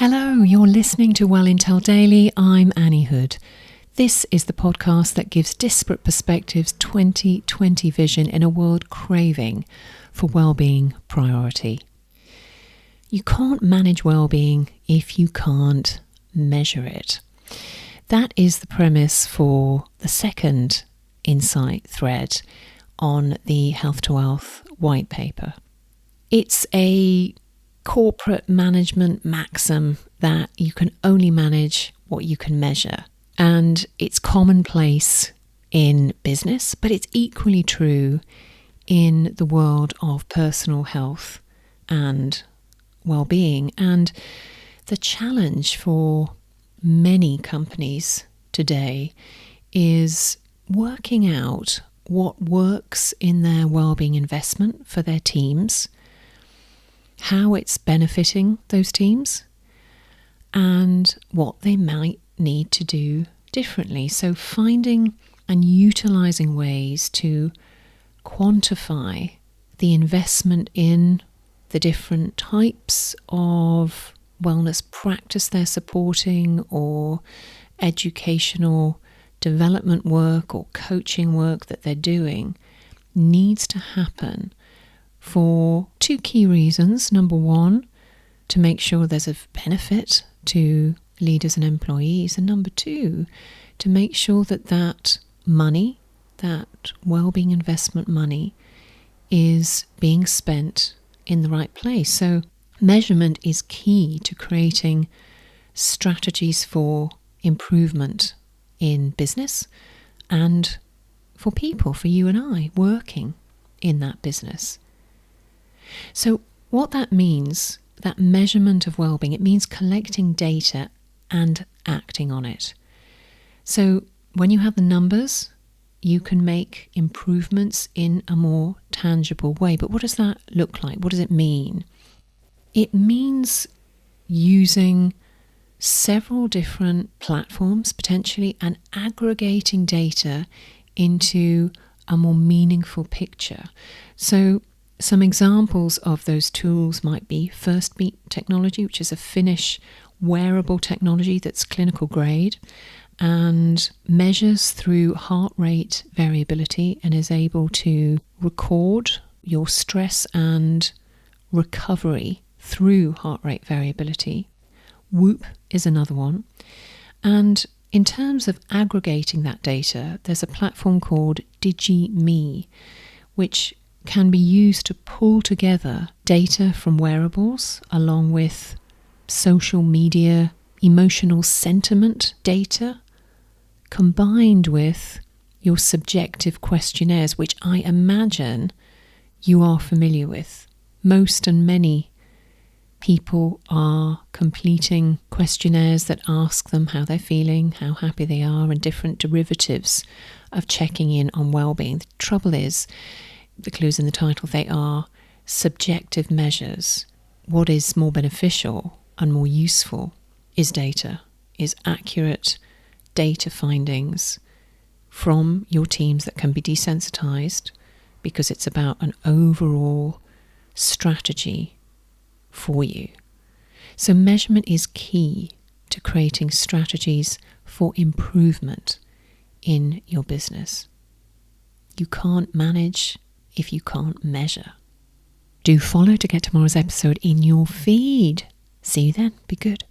Hello, you're listening to Well Intel Daily. I'm Annie Hood. This is the podcast that gives disparate perspectives 2020 vision in a world craving for well-being priority. You can't manage well-being if you can't measure it. That is the premise for the second insight thread on the Health to Wealth white paper. It's a corporate management maxim that you can only manage what you can measure. And it's commonplace in business, but it's equally true in the world of personal health and well-being. And the challenge for many companies today is working out what works in their well-being investment for their teams, how it's benefiting those teams, and what they might need to do differently. So finding and utilising ways to quantify the investment in the different types of wellness practice they're supporting, or educational development work or coaching work that they're doing, needs to happen for two key reasons. Number one, to make sure there's a benefit to leaders and employees. And number two, to make sure that that money, that well-being investment money, is being spent in the right place. So measurement is key to creating strategies for improvement in business and for people, for you and I, working in that business. So what that means, that measurement of well-being, it means collecting data and acting on it. So when you have the numbers, you can make improvements in a more tangible way. But what does that look like? What does it mean? It means using several different platforms potentially and aggregating data into a more meaningful picture. So some examples of those tools might be Firstbeat technology, which is a Finnish wearable technology that's clinical grade and measures through heart rate variability and is able to record your stress and recovery through heart rate variability. Whoop is another one. And in terms of aggregating that data, there's a platform called DigiMe, which can be used to pull together data from wearables along with social media, emotional sentiment data, combined with your subjective questionnaires, which I imagine you are familiar with. Most and many people are completing questionnaires that ask them how they're feeling, how happy they are, and different derivatives of checking in on well-being. The trouble is, the clues in the title, they are subjective measures. What is more beneficial and more useful is data, is accurate data findings from your teams that can be desensitized, because it's about an overall strategy for you. So measurement is key to creating strategies for improvement in your business. You can't manage if you can't measure. Do follow to get tomorrow's episode in your feed. See you then. Be good.